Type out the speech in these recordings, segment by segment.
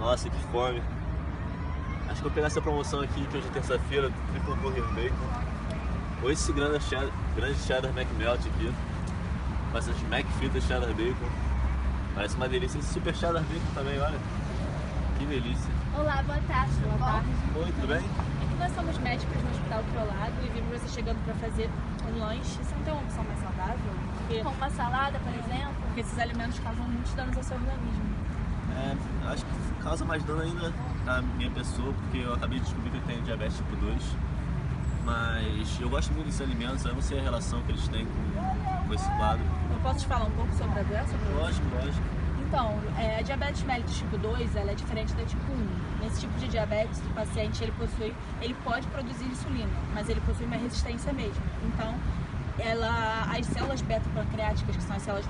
Nossa, que fome. Acho que eu vou pegar essa promoção aqui, que hoje é terça-feira, Triple Burger Bacon. Ou esse grande cheddar McMelt aqui. Bastante McFita cheddar bacon. Parece uma delícia. Esse super cheddar bacon também, olha. Que delícia. Olá, boa tarde. Boa tarde. Oi, tudo bem? É que nós somos médicos no hospital do teu lado e vimos você chegando para fazer um lanche. Você não tem uma opção mais saudável? Com uma salada, por exemplo? Porque esses alimentos causam muitos danos ao seu organismo. Acho que causa mais dano ainda na minha pessoa, porque eu acabei de descobrir que eu tenho diabetes tipo 2. Mas eu gosto muito desses alimentos, eu não sei a relação que eles têm com esse quadro. Eu posso te falar um pouco sobre a doença? Lógico. Então, a diabetes mellitus tipo 2, ela é diferente da tipo 1. Nesse tipo de diabetes, o paciente ele pode produzir insulina, mas ele possui uma resistência mesmo. Então, as células beta-pancreáticas, que são as células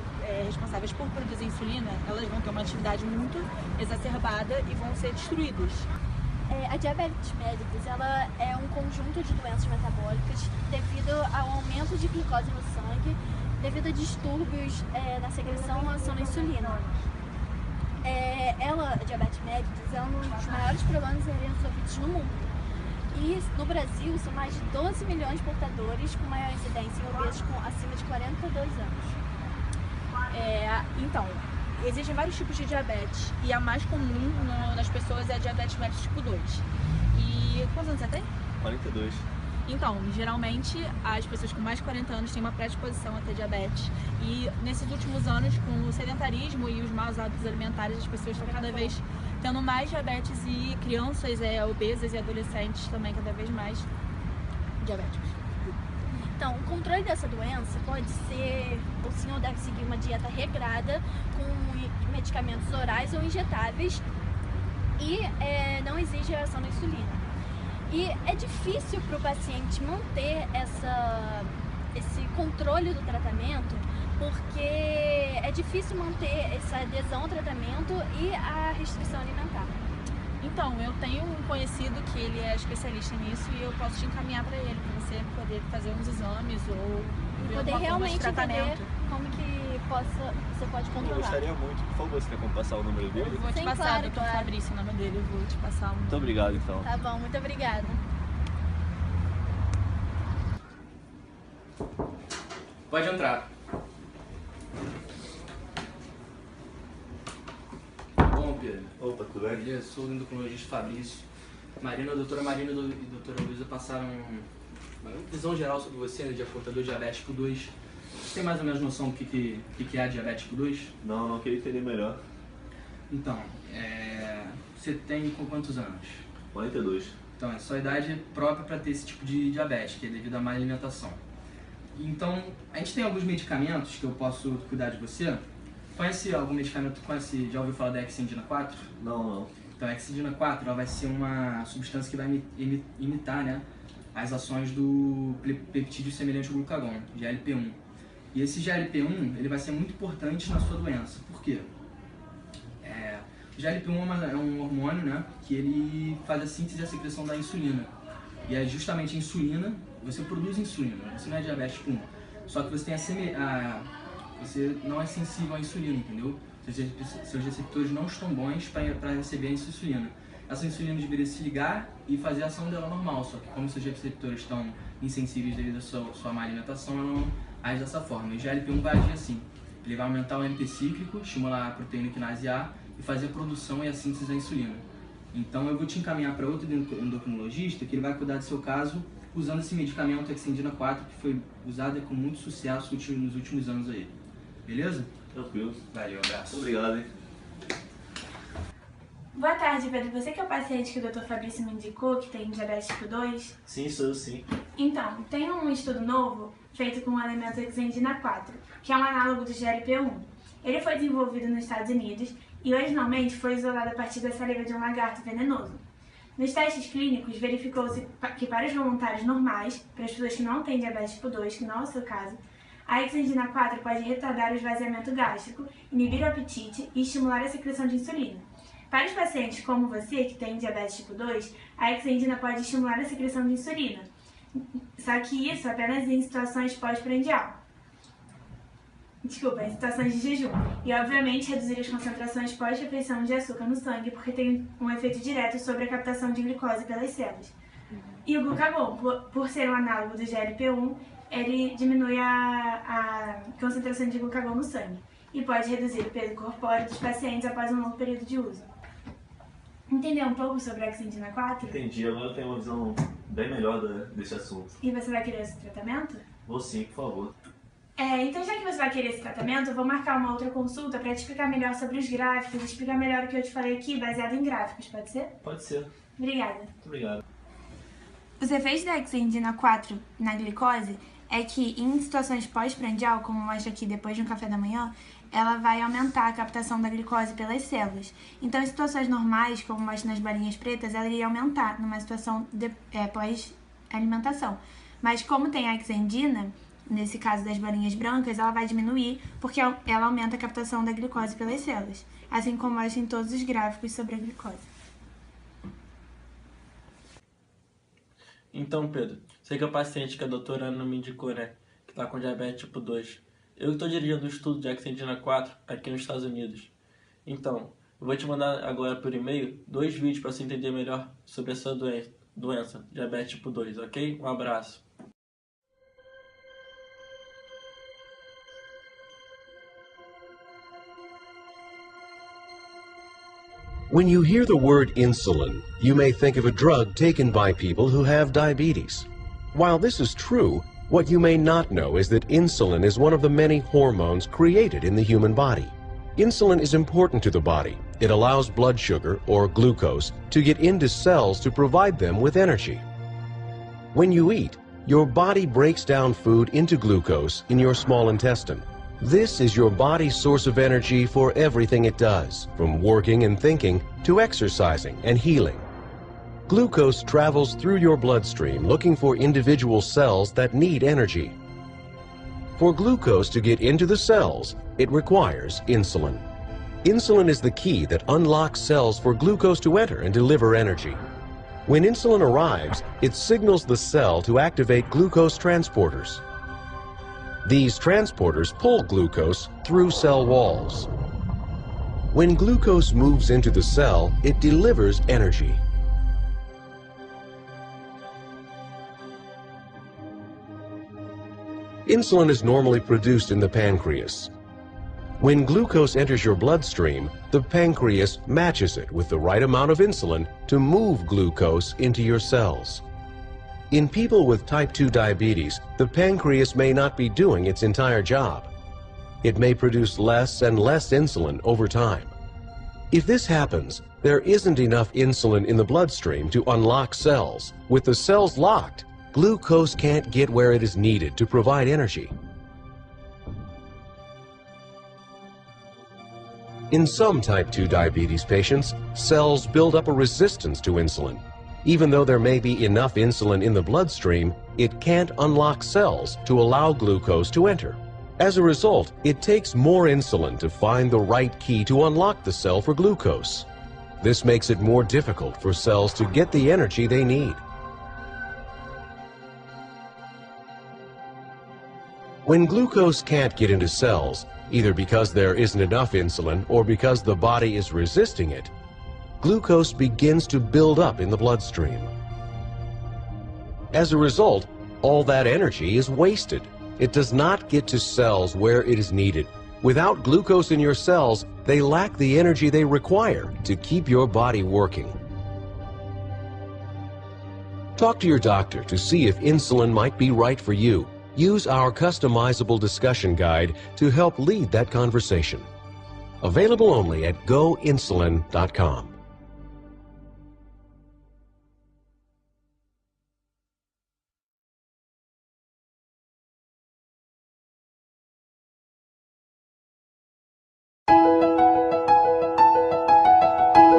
responsáveis por produzir insulina, elas vão ter uma atividade muito exacerbada e vão ser destruídas. A diabetes mellitus, ela é um conjunto de doenças metabólicas devido ao aumento de glicose no sangue, devido a distúrbios na secreção e ação da insulina. A diabetes mellitus é um dos maiores problemas resolvidos no mundo. E no Brasil são mais de 12 milhões de portadores com maior incidência em obesos acima de 42 anos. Então, existem vários tipos de diabetes e a mais comum nas pessoas é a diabetes mellitus tipo 2. E quantos anos você tem? 42. Então, geralmente as pessoas com mais de 40 anos têm uma predisposição a ter diabetes. E nesses últimos anos, com o sedentarismo e os maus hábitos alimentares, as pessoas estão cada vez tendo mais diabetes e crianças obesas e adolescentes também cada vez mais diabéticos. Então, o controle dessa doença pode ser, o senhor deve seguir uma dieta regrada com medicamentos orais ou injetáveis e não exige reação da insulina. E é difícil para o paciente manter esse controle do tratamento, porque é difícil manter essa adesão ao tratamento e a restrição alimentar. Então, eu tenho um conhecido que ele é especialista nisso e eu posso te encaminhar para ele, para você poder fazer uns exames ou ver poder alguma realmente forma de tratamento. entender como que você pode controlar. Eu gostaria muito, por favor, você quer como passar o número dele? Eu vou te Sim, passar, claro, Dr. claro. Fabrício, o nome dele, eu vou te passar um. Muito obrigado, então. Tá bom, muito obrigada. Pode entrar. Bom, Pedro. Opa, tudo bem? Beleza? Sou o endocrinologista Fabrício. A doutora Marina e a doutora Luísa passaram uma visão geral sobre você, né, de portador de diabetes tipo 2. Você tem mais ou menos noção do que é a diabetes tipo 2? Não queria entender melhor. Então, você tem com quantos anos? 42. Então, a sua idade é própria para ter esse tipo de diabetes, que é devido à má alimentação. Então, a gente tem alguns medicamentos que eu posso cuidar de você. Conhece algum medicamento, já ouviu falar da Exendina 4? Não. Então, a Exendina 4 ela vai ser uma substância que vai imitar, né, as ações do peptídeo semelhante ao glucagon, GLP-1. E esse GLP-1 ele vai ser muito importante na sua doença. Por quê? O GLP-1 é um hormônio, né, que ele faz a síntese e a secreção da insulina. E é justamente a insulina, você produz insulina, você não é diabetes tipo 1. Só que você tem você não é sensível à insulina, entendeu? Seus receptores não estão bons para receber a insulina. Essa insulina deveria se ligar e fazer a ação dela normal, só que como seus receptores estão insensíveis devido à sua má alimentação, ela não age dessa forma. E o GLP-1 vai agir assim, ele vai aumentar o AMP cíclico, estimular a proteína quinase A e fazer a produção e a síntese da insulina. Então eu vou te encaminhar para outro endocrinologista que ele vai cuidar do seu caso usando esse medicamento Exendina 4 que foi usado com muito sucesso nos últimos anos aí. Beleza? Tranquilo. Valeu, abraço. Obrigado, hein? Boa tarde, Pedro. Você que é o paciente que o Dr. Fabrício me indicou, que tem diabetes tipo 2? Sim, sou eu sim. Então, tem um estudo novo feito com o alimento Exendina 4, que é um análogo do GLP-1. Ele foi desenvolvido nos Estados Unidos e originalmente foi isolado a partir da saliva de um lagarto venenoso. Nos testes clínicos, verificou-se que para os voluntários normais, para as pessoas que não têm diabetes tipo 2, que não é o seu caso, a Exendina 4 pode retardar o esvaziamento gástrico, inibir o apetite e estimular a secreção de insulina. Para os pacientes como você, que tem diabetes tipo 2, a Exendina pode estimular a secreção de insulina. Só que isso apenas em situações pós-prandial. Desculpa, em situações de jejum. E, obviamente, reduzir as concentrações pós-refeição de açúcar no sangue, porque tem um efeito direto sobre a captação de glicose pelas células. E o glucagon, por ser um análogo do GLP-1, ele diminui a concentração de glucagon no sangue e pode reduzir o peso corpóreo dos pacientes após um longo período de uso. Entendeu um pouco sobre a Oxendina 4? Entendi, agora eu tenho uma visão bem melhor desse assunto. E você vai querer esse tratamento? Vou sim, por favor. Então já que você vai querer esse tratamento, eu vou marcar uma outra consulta para te explicar melhor sobre os gráficos, explicar melhor o que eu te falei aqui, baseado em gráficos, pode ser? Pode ser. Obrigada. Muito obrigado. Os efeitos da Oxendina 4 na glicose é que em situações pós-prandial, como mostra aqui depois de um café da manhã, ela vai aumentar a captação da glicose pelas células. Então, em situações normais, como mostra nas bolinhas pretas, ela iria aumentar numa situação pós-alimentação. Mas como tem a Oxendina, nesse caso das bolinhas brancas, ela vai diminuir porque ela aumenta a captação da glicose pelas células, assim como mostra em todos os gráficos sobre a glicose. Então, Pedro, sei que é o paciente que a doutora Ana me indicou, né? Que tá com diabetes tipo 2. Eu estou dirigindo o estudo de Oxendina 4 aqui nos Estados Unidos. Então, eu vou te mandar agora por e-mail 2 vídeos para você entender melhor sobre essa doença, diabetes tipo 2, ok? Um abraço. When you hear the word insulin, you may think of a drug taken by people who have diabetes. While this is true, what you may not know is that insulin is one of the many hormones created in the human body. Insulin is important to the body. It allows blood sugar, or glucose, to get into cells to provide them with energy. When you eat, your body breaks down food into glucose in your small intestine. This is your body's source of energy for everything it does, from working and thinking to exercising and healing. Glucose travels through your bloodstream looking for individual cells that need energy. For glucose to get into the cells, it requires insulin. Insulin is the key that unlocks cells for glucose to enter and deliver energy. When insulin arrives, it signals the cell to activate glucose transporters. These transporters pull glucose through cell walls. When glucose moves into the cell, it delivers energy. Insulin is normally produced in the pancreas. When glucose enters your bloodstream, the pancreas matches it with the right amount of insulin to move glucose into your cells. In people with type 2 diabetes, the pancreas may not be doing its entire job. It may produce less and less insulin over time. If this happens, there isn't enough insulin in the bloodstream to unlock cells. With the cells locked, glucose can't get where it is needed to provide energy. In some type 2 diabetes patients, cells build up a resistance to insulin. Even though there may be enough insulin in the bloodstream, it can't unlock cells to allow glucose to enter. As a result, it takes more insulin to find the right key to unlock the cell for glucose. This makes it more difficult for cells to get the energy they need. When glucose can't get into cells, either because there isn't enough insulin or because the body is resisting it, glucose begins to build up in the bloodstream. As a result, all that energy is wasted. It does not get to cells where it is needed. Without glucose in your cells, they lack the energy they require to keep your body working. Talk to your doctor to see if insulin might be right for you. Use our customizable discussion guide to help lead that conversation. Available only at goinsulin.com.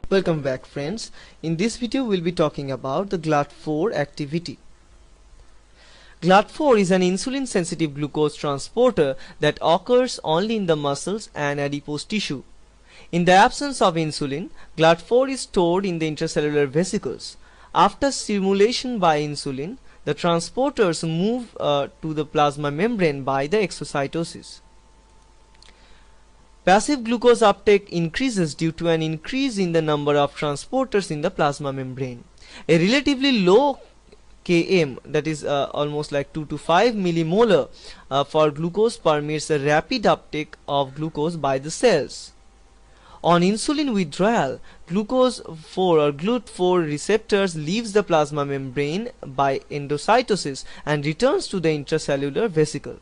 Welcome back, friends. In this video we'll be talking about the GLUT4 activity. GLUT4 is an insulin sensitive glucose transporter that occurs only in the muscles and adipose tissue. In the absence of insulin, GLUT4 is stored in the intracellular vesicles. After stimulation by insulin, the transporters move to the plasma membrane by the exocytosis. Passive glucose uptake increases due to an increase in the number of transporters in the plasma membrane. A relatively low Km, that is almost like 2 to 5 millimolar for glucose, permits a rapid uptake of glucose by the cells. On insulin withdrawal, glucose 4 or GLUT4 receptors leaves the plasma membrane by endocytosis and returns to the intracellular vesicle.